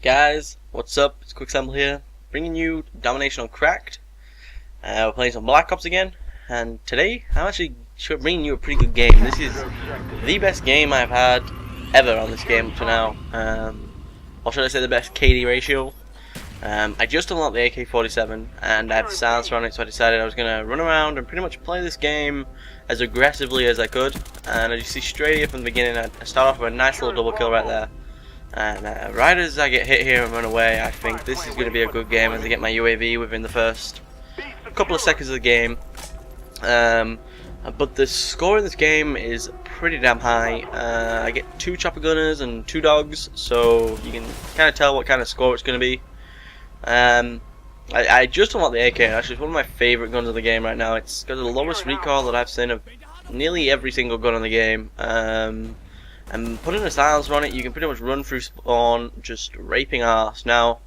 Guys, what's up? It's Quicksample here, bringing you Domination on Cracked. We're playing some Black Ops again, and today I'm actually bringing you a pretty good game. This is the best game I've had ever on this game up to now. Or should I say the best KD ratio. I just unlocked the AK-47 and I had the silencer on it, so I decided I was going to run around and pretty much play this game as aggressively as I could. And as you see straight here from the beginning, I start off with a nice little double kill right there. And right as I get hit here and run away, I think this is going to be a good game as I get my UAV within the first couple of seconds of the game. But the score in this game is pretty damn high. I get 2 chopper gunners and 2 dogs, so you can kind of tell what kind of score it's going to be. I just unlocked the AK. Actually, it's one of my favorite guns of the game right now. It's got the lowest recoil that I've seen of nearly every single gun in the game. And putting a silencer on it, you can pretty much run through spawn, just raping arse. Now,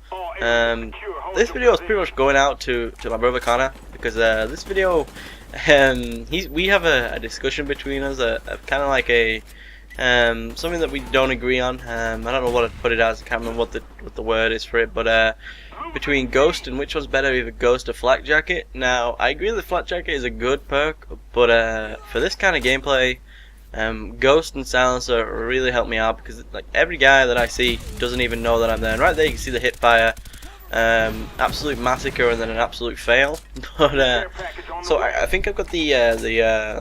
this video is pretty much going out to my brother Connor, because this video, we have a discussion between us, kind of like a something that we don't agree on. I don't know what I'd put it as. I can't remember what the word is for it, but between Ghost and which one's better, either Ghost or Flak Jacket. Now, I agree that the Flak Jacket is a good perk, but for this kind of gameplay, Ghost and Silencer really help me out, because like every guy that I see doesn't even know that I'm there. And right there you can see the hip fire, absolute massacre and then an absolute fail. But so I think I've got the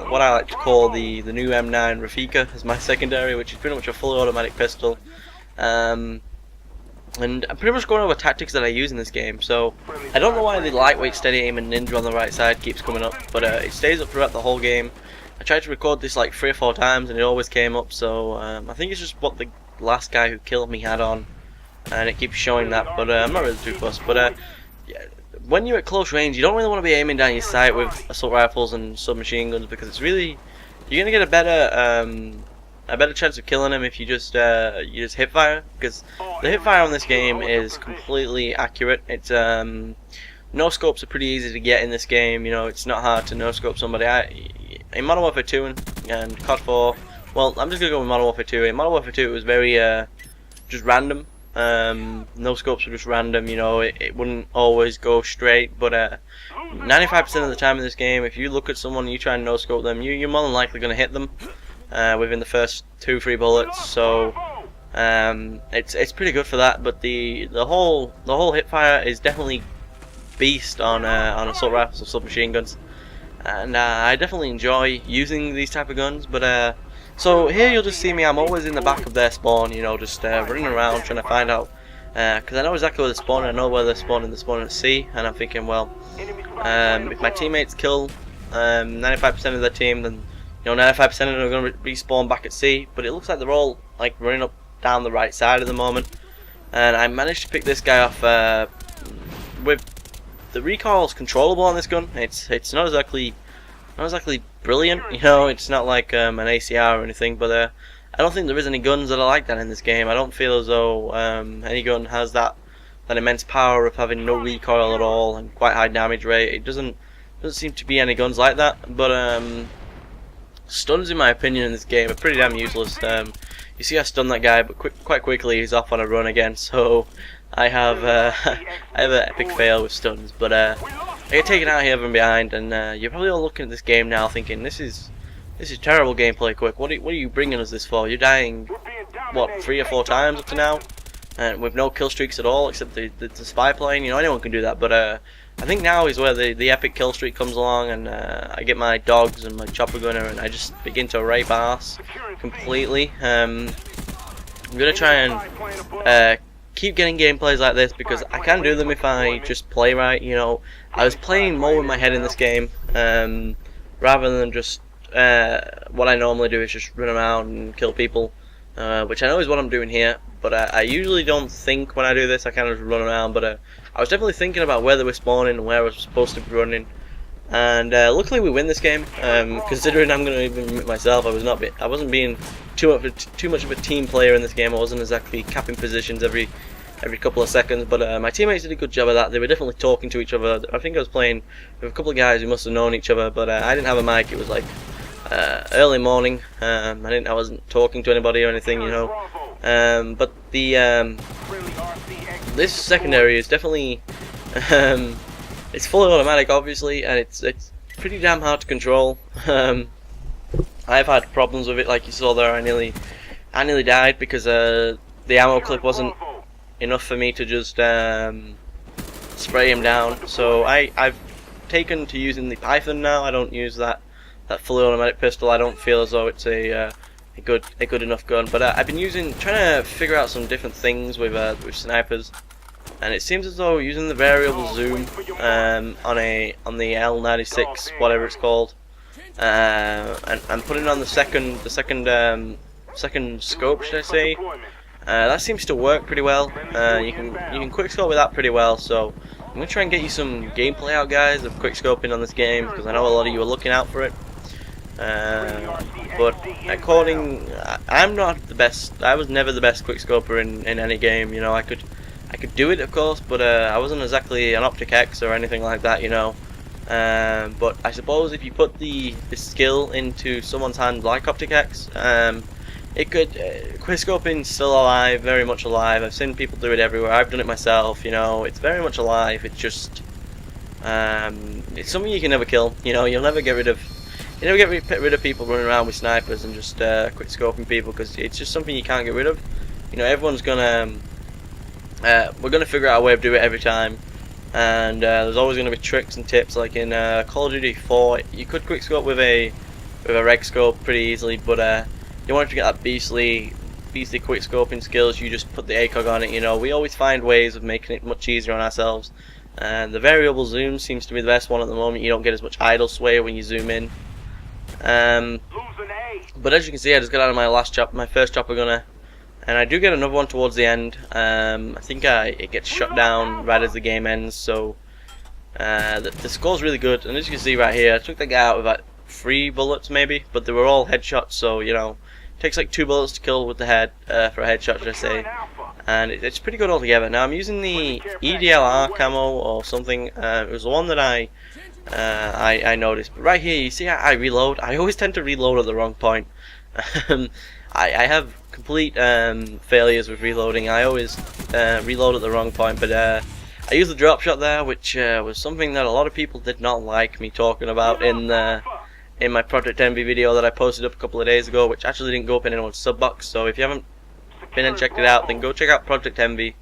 what I like to call the new M9 Rafika as my secondary, which is pretty much a fully automatic pistol. And I'm pretty much going over tactics that I use in this game. So I don't know why the lightweight steady aim and ninja on the right side keeps coming up, but it stays up throughout the whole game. I tried to record this like 3 or 4 times and it always came up, so I think it's just what the last guy who killed me had on, and it keeps showing that, but I'm not really too fussed. But yeah, when you're at close range, you don't really want to be aiming down your sight with assault rifles and submachine guns, because it's really, you're gonna get a better chance of killing him if you just hip fire, because the hip fire on this game is completely accurate. It's no scopes are pretty easy to get in this game. You know, it's not hard to no scope somebody. In Modern Warfare 2 and COD 4, well, I'm just gonna go with Modern Warfare 2. In Modern Warfare 2, it was very just random. No scopes were just random. You know, it wouldn't always go straight. But 95% of the time in this game, if you look at someone and you try and no scope them, you're more than likely gonna hit them within the first 2-3 bullets. So it's pretty good for that. But the whole hipfire is definitely beast on assault rifles or submachine guns. And I definitely enjoy using these type of guns. But so here you'll just see me, I'm always in the back of their spawn, you know, just running around trying to find out, because I know exactly where they're spawning. I know where they're spawning at C, and I'm thinking, well, if my teammates kill 95% of their team, then, you know, 95% of them are going to respawn back at C. But it looks like they're all like running up down the right side at the moment, and I managed to pick this guy off with the recoil's controllable on this gun. It's not exactly brilliant, you know. It's not like an ACR or anything, but I don't think there is any guns that are like that in this game. I don't feel as though any gun has that immense power of having no recoil at all and quite high damage rate. It doesn't seem to be any guns like that. But stuns, in my opinion, in this game are pretty damn useless. You see I stunned that guy, but quite quickly he's off on a run again. So I have an epic fail with stuns. But I get taken out here from behind, and you're probably all looking at this game now thinking, this is terrible gameplay, Quick. What are you bringing us this for? You're dying, what, 3 or 4 times up to now, and with no kill streaks at all, except the spy plane. You know, anyone can do that. But I think now is where the epic kill streak comes along, and I get my dogs and my chopper gunner, and I just begin to rape arse completely. I'm gonna try and keep getting gameplays like this, because I can do them if I just play right. You know, I was playing more with my head in this game, rather than just what I normally do is just run around and kill people, which I know is what I'm doing here. But I usually don't think when I do this. I kind of just run around. But I was definitely thinking about where they were spawning and where I was supposed to be running. And luckily we win this game. Considering I'm going to even admit myself, I wasn't being too much of a team player in this game. I wasn't exactly capping positions every couple of seconds. But my teammates did a good job of that. They were definitely talking to each other. I think I was playing with a couple of guys who must have known each other. But I didn't have a mic. It was like early morning. I wasn't talking to anybody or anything, you know. But the this secondary is definitely it's fully automatic, obviously, and it's pretty damn hard to control. I've had problems with it, like you saw there. I nearly died because the ammo clip wasn't enough for me to just spray him down. So I've taken to using the Python now. I don't use that fully automatic pistol. I don't feel as though it's a good enough gun. But I've been trying to figure out some different things with snipers, and it seems as though using the variable zoom on the L96, whatever it's called, and putting on the second scope, should I say, that seems to work pretty well. You can quick scope with that pretty well. So I'm gonna try and get you some gameplay out, guys, of quick scoping on this game, because I know a lot of you are looking out for it. But I'm not the best. I was never the best quick scoper in any game. You know, I could do it, of course, but I wasn't exactly an Optic X or anything like that. You know. But I suppose if you put the skill into someone's hand like Optic X, it could. Quickscoping's still alive, very much alive. I've seen people do it everywhere. I've done it myself. You know, it's very much alive. It's just, it's something you can never kill. You know, you'll never get rid of. You never get rid of people running around with snipers and just quickscoping people, because it's just something you can't get rid of. You know, everyone's gonna. We're gonna figure out a way to do it every time. And there's always going to be tricks and tips, like in Call of Duty 4. You could quickscope with a reg scope pretty easily, but you want to get that beastly quickscoping skills. You just put the ACOG on it. You know, we always find ways of making it much easier on ourselves. And the variable zoom seems to be the best one at the moment. You don't get as much idle sway when you zoom in. But as you can see, I just got out of my first chopper gunner. And I do get another one towards the end. I think it gets shot down right as the game ends, so the score's really good. And as you can see right here, I took the guy out with about 3 bullets maybe, but they were all headshots, so you know, it takes like 2 bullets to kill with the head for a headshot, should I say. And it's pretty good altogether. Now I'm using the EDLR camo or something. It was the one that I noticed. But right here, you see how I reload? I always tend to reload at the wrong point. I have complete failures with reloading. I always reload at the wrong point, but I used the drop shot there, which was something that a lot of people did not like me talking about in my Project Envy video that I posted up a couple of days ago, which actually didn't go up in anyone's sub box. So if you haven't been and checked it out, then go check out Project Envy.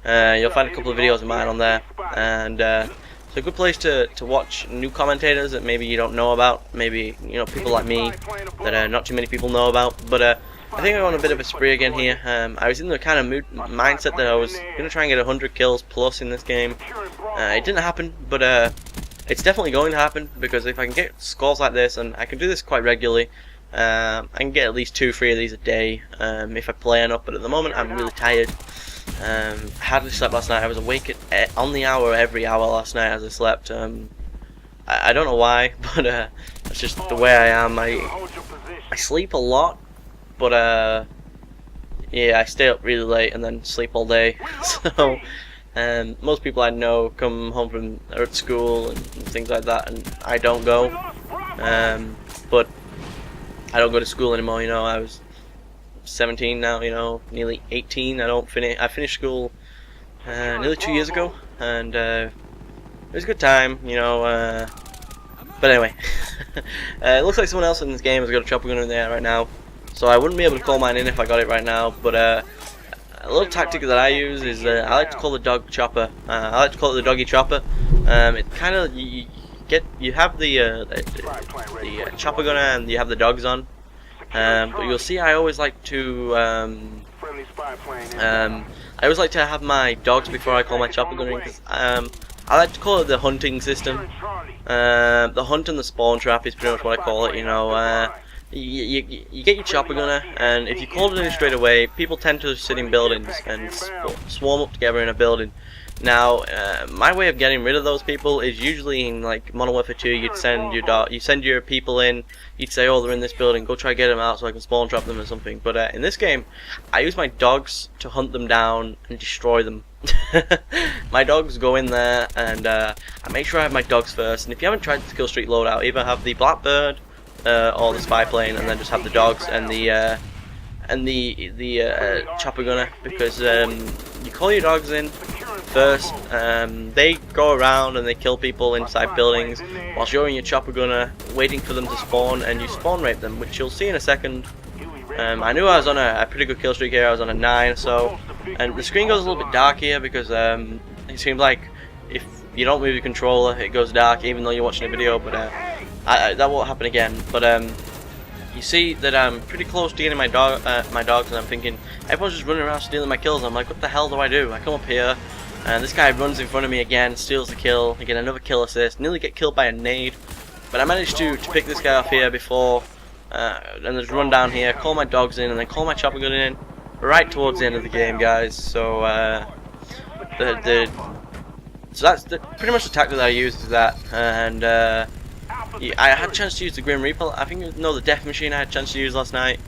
You'll find a couple of videos of mine on there, and it's a good place to watch new commentators that maybe you don't know about, maybe, you know, people like me that not too many people know about. But I think I'm on a bit of a spree again here. I was in the kind of mindset that I was going to try and get 100 kills plus in this game. It didn't happen, but it's definitely going to happen, because if I can get scores like this, and I can do this quite regularly, I can get at least 2-3 of these a day if I play enough. But at the moment I'm really tired. I hardly slept last night. I was awake on the hour every hour last night as I slept. I don't know why, but that's just the way I am. I sleep a lot, but yeah, I stay up really late and then sleep all day. So most people I know come home from at school and things like that, and I don't go. But I don't go to school anymore. You know, I was 17 now, you know, nearly 18. I finished school nearly 2 years ago, and it was a good time, you know. But anyway, it looks like someone else in this game has got a chopper gunner in there right now, so I wouldn't be able to call mine in if I got it right now. But a little tactic that I use is I like to call the dog chopper. I like to call it the doggy chopper. It kind of you have the chopper gunner and you have the dogs on. But you'll see I always like to have my dogs before I call my chopper gunner, because I like to call it the hunting system. The hunt and the spawn trap is pretty much what I call it. You know, you get your chopper gunner, and if you call it in straight away, people tend to sit in buildings and swarm up together in a building. Now, my way of getting rid of those people is usually in like Modern Warfare 2. You send your people in. You'd say, "Oh, they're in this building. Go try to get them out so I can spawn trap them or something." But in this game, I use my dogs to hunt them down and destroy them. My dogs go in there, and I make sure I have my dogs first. And if you haven't tried the Kill Streak loadout, either have the Blackbird or the spy plane, and then just have the dogs and the chopper gunner, because you call your dogs in first. They go around and they kill people inside buildings whilst you're in your chopper gunner waiting for them to spawn, and you spawn rape them, which you'll see in a second. I knew I was on a pretty good kill streak here. I was on a 9 or so, and the screen goes a little bit dark here because it seems like if you don't move your controller it goes dark even though you're watching a video, but that won't happen again. But you see that I'm pretty close to getting my dogs, and I'm thinking everyone's just running around stealing my kills. I'm like, what the hell do I do? I come up here and this guy runs in front of me again, steals the kill, I get another kill assist, nearly get killed by a nade, but I managed to pick this guy off here before and just run down here, call my dogs in, and then call my chopper gun in right towards the end of the game, guys. So so that's pretty much the tactic that I used is that, and yeah, I had a chance to use the Grim Reaper. I think the Death Machine I had a chance to use last night.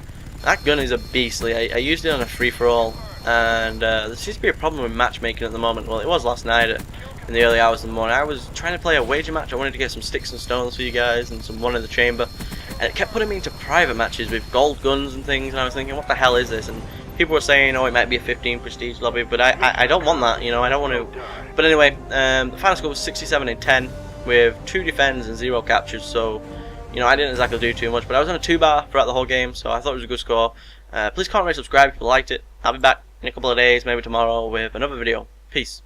That gun is a beastly. I used it on a free-for-all, and there seems to be a problem with matchmaking at the moment. Well, it was last night in the early hours of the morning. I was trying to play a wager match. I wanted to get some sticks and stones for you guys and some one in the chamber, and it kept putting me into private matches with gold guns and things, and I was thinking, what the hell is this? And people were saying, oh, it might be a 15 prestige lobby, but I don't want that, you know, I don't want to. But anyway, the final score was 67-10 with 2 defends and 0 captures, so, you know, I didn't exactly do too much, but I was on a 2-bar throughout the whole game, so I thought it was a good score. Please comment, rate, subscribe if you liked it. I'll be back in a couple of days, maybe tomorrow, with another video. Peace.